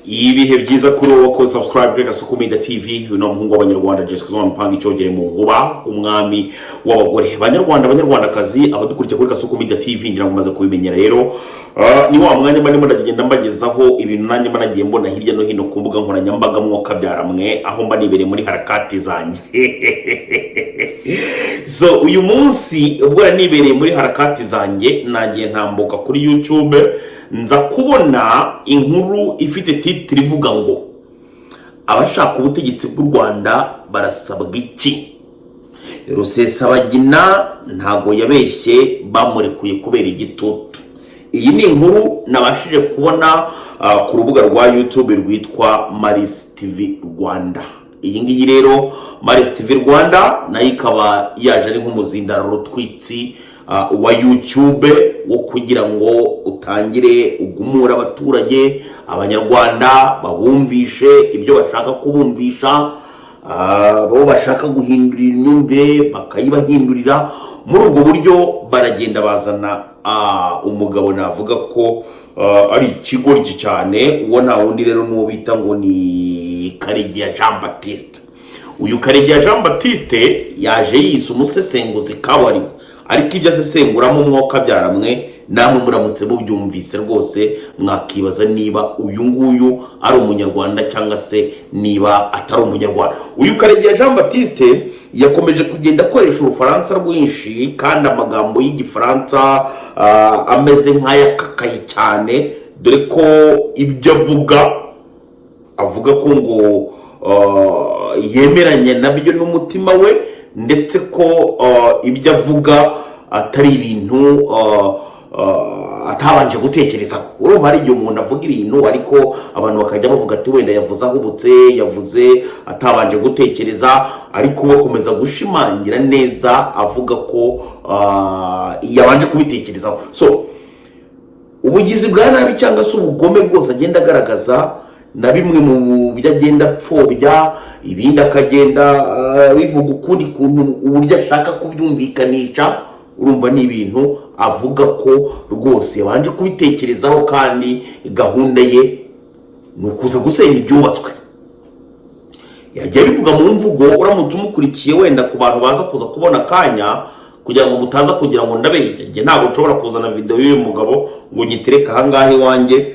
ibihe byiza kuri wowe ko subscribe kuri Kasukumida TV uno muhungu w'abanyarwanda Jessica zo mpanga icyogere mu nkuba umwami w'abagore banyarwandakazi abadukurikira kuri Kasukumida TV ngira ngo maze kubimenyera rero ni wa mwanya manimo ndagenda mbagezaho ibintu nanjye managiye mbona hirya no hino ku mbuga nkoranyambaga mwoka byaramwe aho mba nibereye muri harakati zanjye so uyu munsi ubwo nibereye muri harakati zanjye nagiye ntambuka kuri YouTube nza kubona inkuru ifite titire ivuga ngo abashaka ubutegetsi bw'u Rwanda barasabwa iki. Rusesabagina ntago yabeshye bamurekuye kubera igitutu. Iyi ni inkuru nabashije kubona ku rubuga rwa YouTube rwitwa Maris TV Rwanda. Iyi ngiyi rero Maris TV Rwanda nayo ikaba yaje ari nk'umuzindaro rutwitsi wa YouTube wo kugira ngo utangire ugumura abaturage abanyarwanda babumvishe ibyo bashaka kubumvisha, bo bashaka guhindurira imyumvire bakayibahindurira. Muri ubwo buryo baragenda bazana umugabo navuga ko ari ikigoryi cyane, uwo nta wundi rero n'uwo bita ngo ni Karegeya Jean Baptiste. Uyu Karegeya Jean Baptiste yaje yise umusesenguzi kabuhariwe, ariko ibyo asesenguramo umwuka byaramwe namwe muramutse mubyumvise rwose mwakibaza niba uyu nguyu ari umunyarwanda cyangwa se niba atari umunyarwanda. Uyu Karegeya Jean Baptiste yakomeje kugenda akoresha urufaransa rwinshi kandi amagambo y'igifaransa ameze nk'ayakakaye cyane, dore ko ibyo avuga ko ngo yemeranya nabyo n'umutima we, ndetse ko ibyo avuga atari ibintu atabanje gutekereza. Urumva hari igihe umuntu avuga ibintu ariko abantu bakajya bavuga ati wenda yavuze ahubutse, yavuze atabanje gutekereza, ariko bakomeza gushimangira neza avuga ko yabanje kubitekerezaho. So ubugizi bwa nabi cyangwa se ubugome bwose agenda agaragaza na bimwe mu byo agenda apfobya, ibindi akagenda bivuga ukundi kuntu uburyo ashaka kubyumvikanisha, urumva ni ibintu avuga ko rwose yabanje kubitekerezaho kandi gahunda ye ni ukuza gusenya ibyubatswe. Yagiye bivuga mu mvugo uramutse umukurikiye wenda ku bantu baza kuza kubona akanya kugira ngo mutaza kugira ngo ndabeshye, njye ntabwo nshobora kuzana video y'uyu mugabo ngo nyitereke ahangaha iwanjye,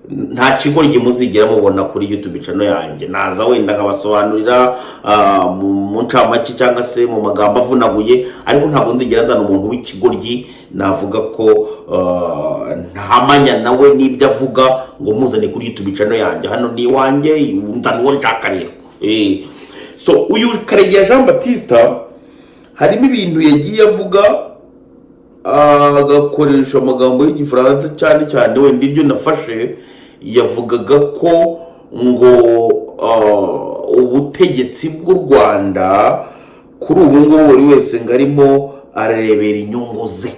nta kigo muzigera mubona kuri YouTube channel yanjye. Naza wenda nkabasobanurira mu ncamake cyangwa se mu magambo avunaguye, ariko ntabwo nzigera nzana umuntu w'ikigoryi navuga ko ntamanya nawe n'ibyo avuga ngo muzane kuri YouTube channel yanjye. Hano ni wanjye nzana uwo nshaka rero. So uyu Karegeya Jean Baptiste harimo ibintu yagiye avuga agakoresha amagambo y'igifaransa cyane cyane, wenda ibyo nafashe yavugaga ko ngo ubutegetsi bw'u Rwanda kuri ubu ngubu buri wese ngarimo ararebera inyungu ze.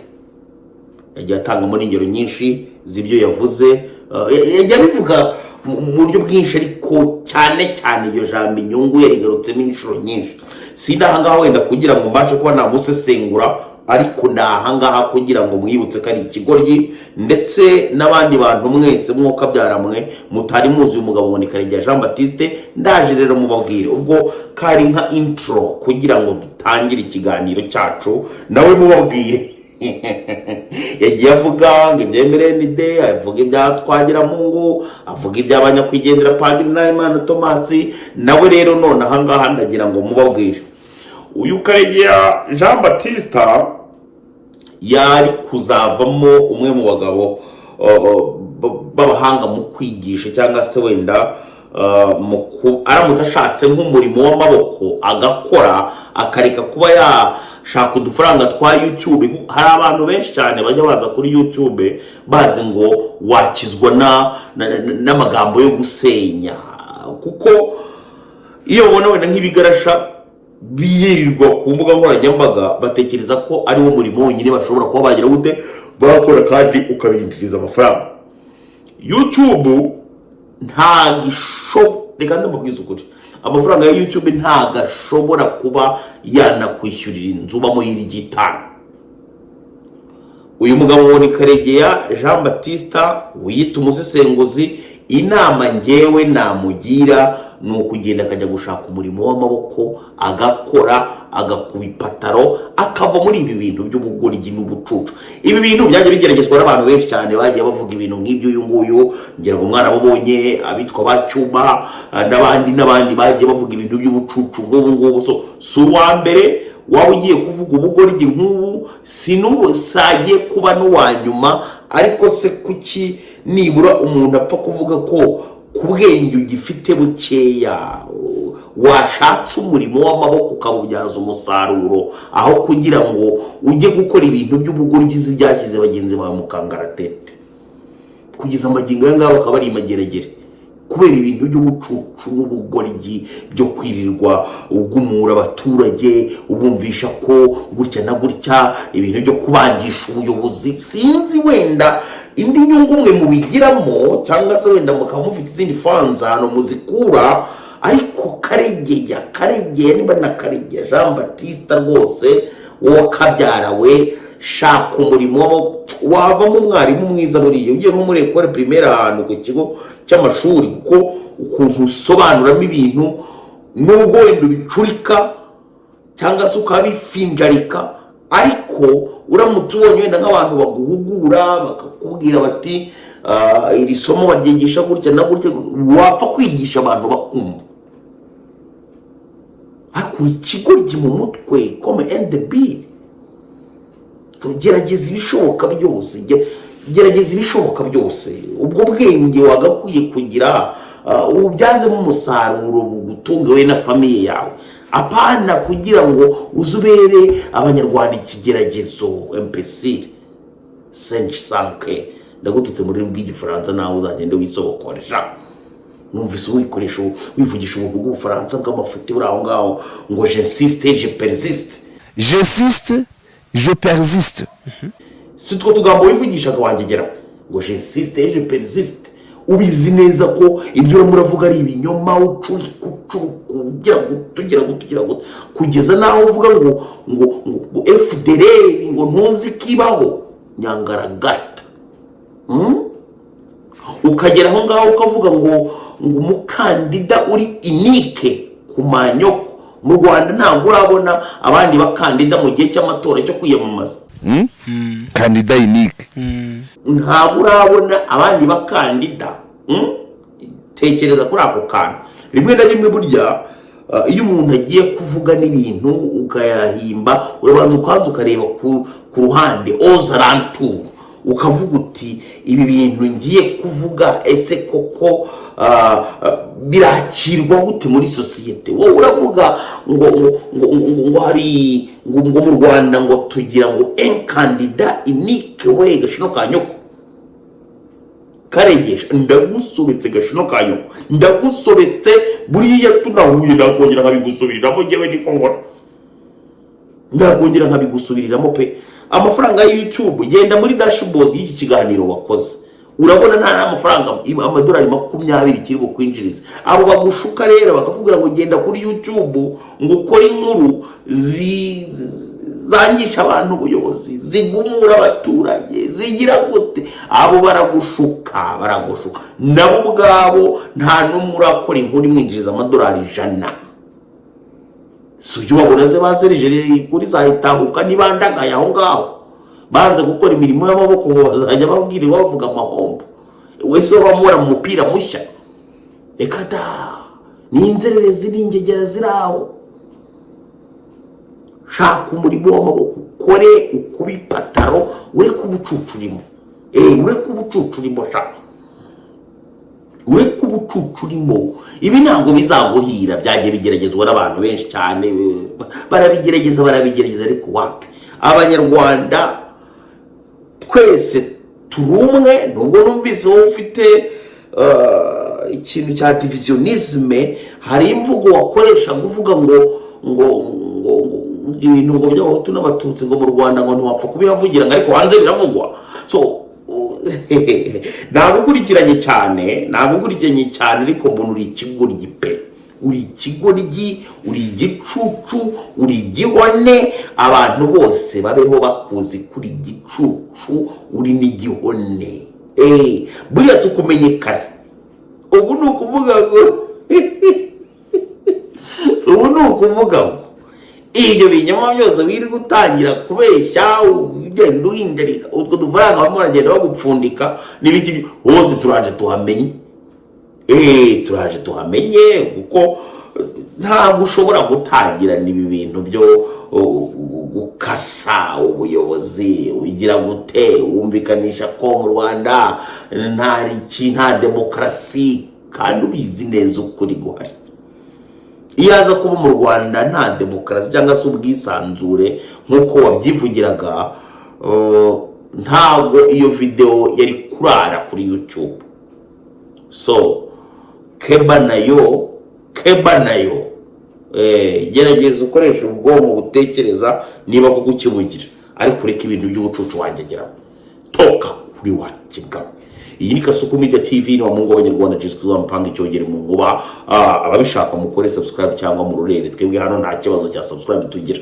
Yagiye atangamo n'ingero nyinshi z'ibyo yavuze, yagiye abivuga mu buryo bwinshi, ariko cyane cyane iyo jambo inyungu yarigarutsemo inshuro nyinshi. Sindahangaha wenda kugira ngo mbashe kuba namusesengura, ariko ndahangaha kugira ngo mwibutse ko ari ikigoryi, ndetse n'abandi bantu mwese mwoka byaramwe mutari muzi uyu mugabo ni Karegeya Jean Baptiste. Ndaje rero mubabwire ubwo kari nka intro kugira ngo dutangire ikiganiro cyacu, nawe mubabwire. Yagiye avuga ngo iby'MRND, avuga ibya Twagiramungu, avuga iby'abanyakwigendera Padiri Nahimana Thomas. Nawe rero none ahangaha ndagira ngo mubabwire uyu Karegeya Jean Baptiste yari kuzavamo umwe mu bagabo b'abahanga mu kwigisha cyangwa se wenda aramutse ashatse nk'umurimo w'amaboko agakora akareka kuba yashaka udufaranga twa YouTube. Hari abantu benshi cyane bajya baza kuri YouTube bazi ngo wakizwa n'amagambo yo gusenya, kuko iyo ubona wenda nk'ibigarasha biyirirwa ku mbuga nkoranyambaga batekereza ko ari wo murimo wonyine bashobora kuba bagira gute bakora kandi ukabinjiriza amafaranga. YouTube nta reka ndamubwiza ukuri, amafaranga ya YouTube ntago ashobora kuba yanakwishyurira inzu ubamo y'irigitano. Uyu mugabo ni Karegeya Jean Baptiste wiyita umusesenguzi inama ngewe namugira ni ukugenda akajya gushaka umurimo w'amaboko agakora agakuba ipataro akava muri ibi bintu by'ubugoryi n'ubucucu. Ibi bintu byaje bigeragezwa n'abantu benshi cyane bagiye bavuga ibintu nk'ibyo uyu nguyu ngira ngo mwana babonye abitwa bacyuma n'abandi bagiye bavuga ibintu by'ubucucu nk'ubu ngubu. So uwa mbere waba ugiye kuvuga ubugoryi nk'ubu sinubu sagiye kuba n'uwa nyuma. Ariko se kuki nibura umuntu apfa kuvuga ko ku bwenge ugifite bukeya washatse umurimo w'amaboko ukabubyaza umusaruro aho kugira ngo ujye gukora ibintu by'ubugoryi byashyize bagenzi bawe mu kangaratete kugeza amagingo aya ngaya bakaba ari imageragere kubera ibintu by'ubucucu n'ubugoryi byo kwirirwa ugumura abaturage ubumvisha ko gutya na gutya ibintu byo kubangisha ubuyobozi. Sinzi wenda indi nyungu mwe mubigiramo cyangwa se wenda mukaba mufite izindi fans hano muzikura. Ariko Karegeya niba na Karegeya Jean Baptiste rwose wowe kabyarawe shaka umurimo wavamo umwarimu mwiza buriya ugiye nko muri école primaire ahantu ku kigo cy'amashuri kuko ukuntu usobanuramo ibintu nubwo wenda bicurika cyangwa se ukabifinjarika ariko uramutse ubonye wenda nk'abantu baguhugura bakakubwira bati iri somo baryigisha gutya na gutya wapfa kwigisha abantu bakumva. Ariko ikigoryi mu mutwe comme un débile. Gerageza ibishoboka byose gerageza ibishoboka byose ubwo bwenge wagakwiye kugira ububyazemo umusaruro bugutunga we na famiye yawe apana kugira ngo uzubere abanyarwanda ikigeragezo imbécile sench sanke ndagututse muri bw'igifaransa nawe uzagende wisobokoresha. Numvise wikoresha wivugisha ubuntu bw'ubufaransa bw'amafuti buri aho ngaho ngo j'insiste je persiste je persiste. Si two tugambo wivugishaga wangegera ngo j'insiste je persiste ubizi neza ko ibyo muravuga ari ibinyoma ucuri tugira kugeza naho uvuga ngo FDR ngo ntuzi kibaho nyangaragata ukagera aho ngaho ukavuga ngo umukandida uri inike ku manyoko mu Rwanda ntabwo urabona abandi bakandida mu gihe cy'amatora cyo kwiyamamaza kandida unique ntabwo urabona abandi bakandida tekereza kuri ako kantu rimwe na rimwe burya iyo umuntu agiye kuvuga n'ibintu ukayahimba urabanza ukanza ukareba ku ruhande ozarantu ukavuga uti ibi bintu ngiye kuvuga ese koko birakirwa gute muri societe. Wowe uravuga ngo hari ngo mu Rwanda ngo tugira ngo un candidat unique we gashino kanyoko Karegeya ndagusobetse gashino kanyoko ndagusobetse buriya tunahuye nakongera nkabigusubiriramo ngewe niko ngora ndakongera nkabigusubiriramo pe. Amafaranga ya YouTube genda muri dashboard y'iki kiganiro wakoze urabona nta amafaranga amadolari 20 kiri bukwinjiriza. Abo bagushuka rero bakakubwira ngo genda kuri YouTube ngo ukore inkuru zangisha abantu ubuyobozi zigumura abaturage zigira gute. Abo baragushuka nabo ubwabo nta numwe urakora inkuru imwinjiriza amadolari 100. Sujye wabona ze basereje kuri zahitahuka nibandagaye aho ngaho banze gukora imirimo y'amaboko ngo bazajya babwire bavuga amahombo wese bamura mu mupira mushya. Reka da ni inzererezi n'ingegera ziraho shaka umurimo w'amaboko ukore ukubipataro ureke ubucucurimo ureke ubucucurimo shaka ureke ubucucurimo. Ibi ntabwo bizaguhira byagiye bigeragezwa n'abantu benshi cyane barabigerageza ariko wapi. Abanyarwanda twese turumwe nubwo numvise wowe ufite ikintu cya divisionisme hari imvugo wakoresha kuvuga ngo ibintu ngo by'abahutu n'abatutsi ngo mu Rwanda ngo ntiwapfa kubihavugira ngo ariko hanze biravugwa. So nagukurikiranye cyane ariko mbona uri ikigoryi pe uri ikigoryi uri igicucu uri igihone. Abantu bose babeho bakuzi kuri igicucu uri n'igihone buriya tukumenye kare ubu ni ukuvuga ngo ubu ni ukuvuga ngo ibyo binyama byose wiri gutangira kubeshya ugenda uhindarika utwo dufaranga bamwe baragenda bagupfundika n'ibiki hose turaje tuhamenye turaje tuhamenye kuko ntabwo ushobora gutangira n'ibi bintu byo gukasa ubuyobozi ugira gute wumvikanisha ko mu Rwanda nta demokarasi kandi ubizi neza ukuri guhari. Iyo aza kuba mu Rwanda nta demokarasi cyangwa se ubwisanzure nk'uko wabyivugiraga, ntabwo iyo video yari kurara kuri YouTube. So keba nayo gerageza ukoresha ubwonko butekereza niba kuko ukibugira, ariko ureka ibintu by'ubucucu wangegera toka kuri wakibwa. Iyi ni Kasuku Media TV, ni wa mungu w'abanyarwanda Jesus kuzampanga icyogere mu nkuba. Ababishaka mukore subscribe cyangwa mu rurere, twebwe hano nta kibazo cya subscribe tugira.